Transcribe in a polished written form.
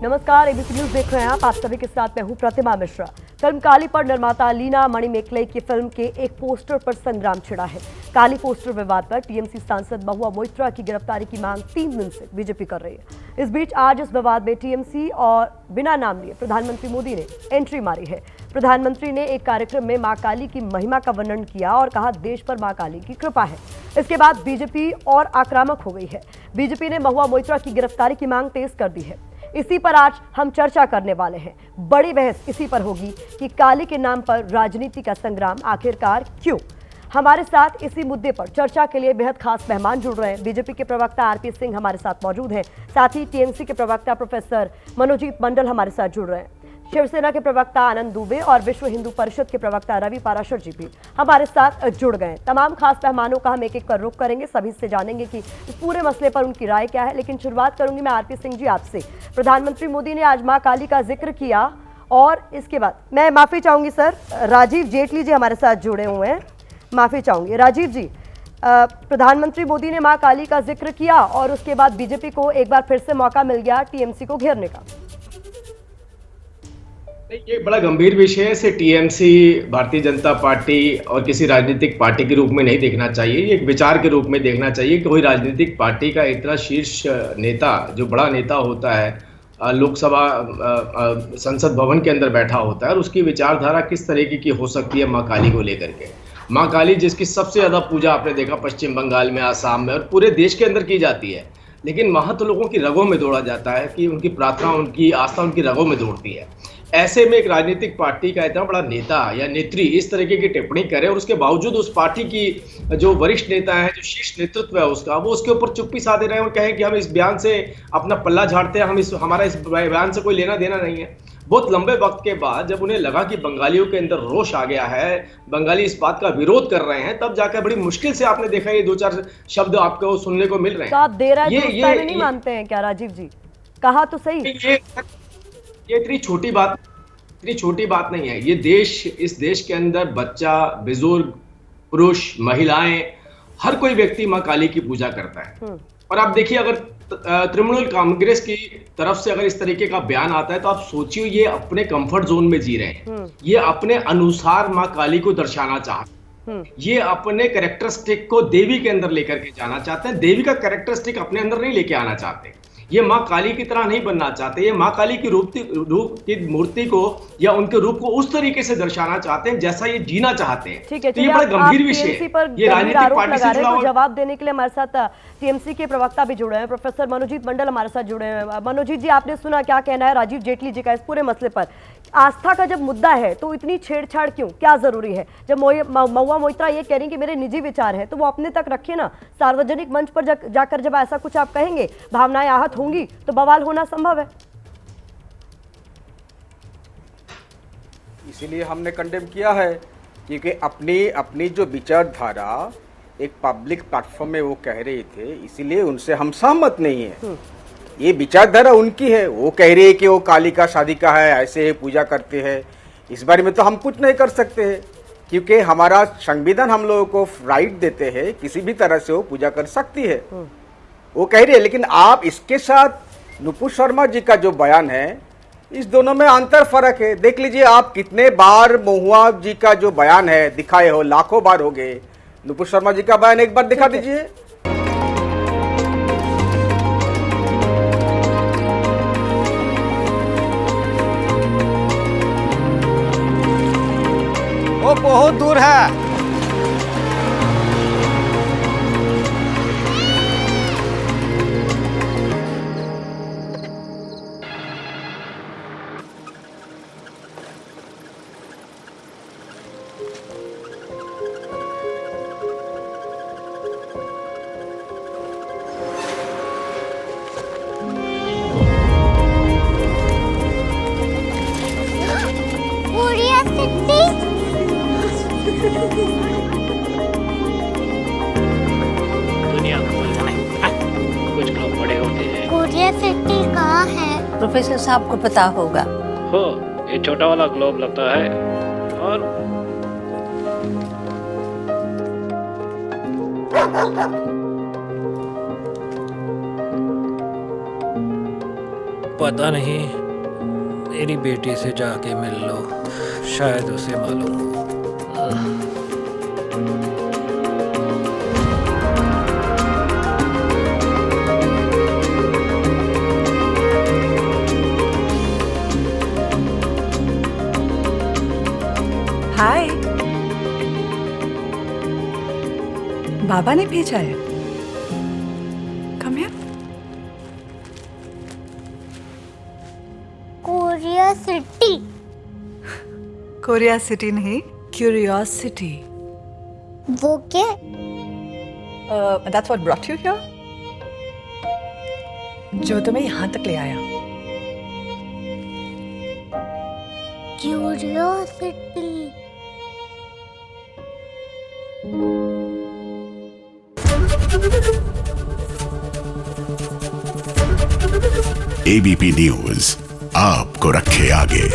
नमस्कार, ABC news देख रहे हैं आप सभी के साथ मैं हूं प्रतिमा मिश्रा। फिल्म काली पर निर्माता लीना मणिमेकले की फिल्म के एक पोस्टर पर संग्राम छिड़ा है। काली पोस्टर विवाद पर टीएमसी सांसद महुआ मोइत्रा की गिरफ्तारी की मांग 3 दिन से बीजेपी कर रही है। इस बीच आज इस विवाद में टीएमसी और बिना नाम लिए प्रधानमंत्री मोदी ने एंट्री मारी है। प्रधानमंत्री ने एक कार्यक्रम में मां काली की महिमा का वर्णन किया और कहा देश पर मां काली की कृपा है। इसके बाद बीजेपी और आक्रामक हो गई है। बीजेपी ने महुआ मोइत्रा की गिरफ्तारी की मांग तेज कर दी है। इसी पर आज हम चर्चा करने वाले हैं। बड़ी बहस इसी पर होगी कि काली के नाम पर राजनीति का संग्राम आखिरकार क्यों। हमारे साथ इसी मुद्दे पर चर्चा के लिए बेहद खास मेहमान जुड़ रहे हैं। बीजेपी के प्रवक्ता आरपी सिंह हमारे साथ मौजूद हैं, साथ ही टीएमसी के प्रवक्ता प्रोफेसर मनोजीत मंडल हमारे साथ जुड़ रहे हैं। शिवसेना के प्रवक्ता आनंद दुबे और विश्व हिंदू परिषद के प्रवक्ता रवि पाराशर जी भी हमारे साथ जुड़ गए। तमाम खास मेहमानों का हम एक एक कर रुख करेंगे, सभी से जानेंगे कि इस पूरे मसले पर उनकी राय क्या है। लेकिन शुरुआत करूंगी मैं आरपी सिंह जी आपसे। प्रधानमंत्री मोदी ने आज मां काली का जिक्र किया और इसके बाद मैं माफी चाहूंगी सर, राजीव जेटली जी हमारे साथ जुड़े हुए हैं, माफी चाहूंगी राजीव जी। प्रधानमंत्री मोदी ने मां काली का जिक्र किया और उसके बाद बीजेपी को एक बार फिर से मौका मिल गया टीएमसी को घेरने का। ये बड़ा गंभीर विषय है। इसे टीएमसी, भारतीय जनता पार्टी और किसी राजनीतिक पार्टी के रूप में नहीं देखना चाहिए। ये एक विचार के रूप में देखना चाहिए कि कोई राजनीतिक पार्टी का इतना शीर्ष नेता, जो बड़ा नेता होता है, लोकसभा संसद भवन के अंदर बैठा होता है और उसकी विचारधारा किस तरीके की हो सकती है माँ काली को लेकर के। माँ काली जिसकी सबसे ज़्यादा पूजा आपने देखा पश्चिम बंगाल में, आसाम में और पूरे देश के अंदर की जाती है, लेकिन वहाँ तो लोगों की रगों में दौड़ा जाता है कि उनकी प्रार्थना, उनकी आस्था उनकी रगों में दौड़ती है। ऐसे में एक राजनीतिक पार्टी का इतना बड़ा नेता या नेत्री इस तरीके की टिप्पणी करे और उसके बावजूद उस पार्टी की जो वरिष्ठ नेता है, जो शीर्ष नेतृत्व है उसका, वो उसके ऊपर चुप्पी साधे रहे और कहें कि हम इस बयान से अपना पल्ला झाड़ते हैं, हमारा इस बयान से कोई लेना देना नहीं है। बहुत लंबे वक्त के बाद जब उन्हें लगा कि बंगालियों के अंदर रोष आ गया है, बंगाली इस बात का विरोध कर रहे हैं, तब जाकर बड़ी मुश्किल से आपने देखा ये 2-4 शब्द आपको सुनने को मिल रहे हैं। तो आप देर है ये नहीं मानते हैं क्या राजीव जी? कहा तो सही। ये इतनी छोटी बात नहीं है। ये देश, इस देश के अंदर बच्चा, बुजुर्ग, पुरुष, महिलाएं, हर कोई व्यक्ति मां काली की पूजा करता है। और आप देखिए, अगर तृणमूल कांग्रेस की तरफ से अगर इस तरीके का बयान आता है तो आप सोचिए, ये अपने कंफर्ट जोन में जी रहे हैं। ये अपने अनुसार मां काली को दर्शाना चाहते हैं। ये अपने कैरेक्टरिस्टिक को देवी के अंदर लेकर के जाना चाहते हैं। देवी का कैरेक्टरिस्टिक अपने अंदर नहीं लेके आना चाहते। ये मां काली की तरह नहीं बनना चाहते। ये मां काली की रूप की मूर्ति को या उनके रूप को उस तरीके से दर्शाना चाहते हैं जैसा ये जीना चाहते हैं। ठीक है, तो ये बड़ा गंभीर विषय है। ये राजनीतिक पार्टी से जुड़ा हुआ। जवाब देने के लिए हमारे साथ टीएमसी के प्रवक्ता भी जुड़े हैं, प्रोफेसर मनोजीत मंडल हमारे साथ जुड़े हैं। मनोजीत जी, आपने सुना क्या कहना है राजीव जेटली जी का इस पूरे मसले पर? आस्था का जब मुद्दा है तो इतनी छेड़छाड़ क्यों, क्या जरूरी है? जब महुआ मोइत्रा ये कह रही कि मेरे निजी विचार है तो वो अपने तक रखे ना। सार्वजनिक मंच पर जाकर जब ऐसा कुछ आप कहेंगे, भावनाएं आहत होंगी तो बवाल होना संभव है। इसीलिए हमने कंडेम किया है, क्योंकि अपनी जो विचारधारा एक पब्लिक प्लेटफॉर्म में वो कह रहे थे, इसीलिए उनसे हम सहमत नहीं है। ये विचारधारा उनकी है। वो कह रही है कि वो काली का शादी का है, ऐसे पूजा करते हैं। इस बारे में तो हम कुछ नहीं कर सकते हैं, क्योंकि हमारा संविधान हम लोगों को राइट देते हैं, किसी भी तरह से वो पूजा कर सकती है। वो कह रही है। लेकिन आप इसके साथ नुपुर शर्मा जी का जो बयान है, इस दोनों में अंतर फर्क है। देख लीजिए, आप कितने बार महुआ जी का जो बयान है दिखाए हो, लाखों बार हो गए। नुपुर शर्मा जी का बयान एक बार दिखा दीजिए। वो बहुत दूर है। दुनिया कुछ लोग बड़े होते हैं। कोरिया सिटी कहाँ है? प्रोफेसर साहब को पता होगा। हो, ये छोटा वाला ग्लोब लगता है और पता नहीं, मेरी बेटी से जाके मिल लो, शायद उसे मालूम हो। हाय, बाबा ने भेजा है। Come here. Korea city. Korea city नहीं, क्यूरियोसिटी। वो क्या? That's what brought you here. जो तुम्हें यहाँ तक ले आया। क्यूरियोसिटी। एबीपी न्यूज आपको रखे आगे।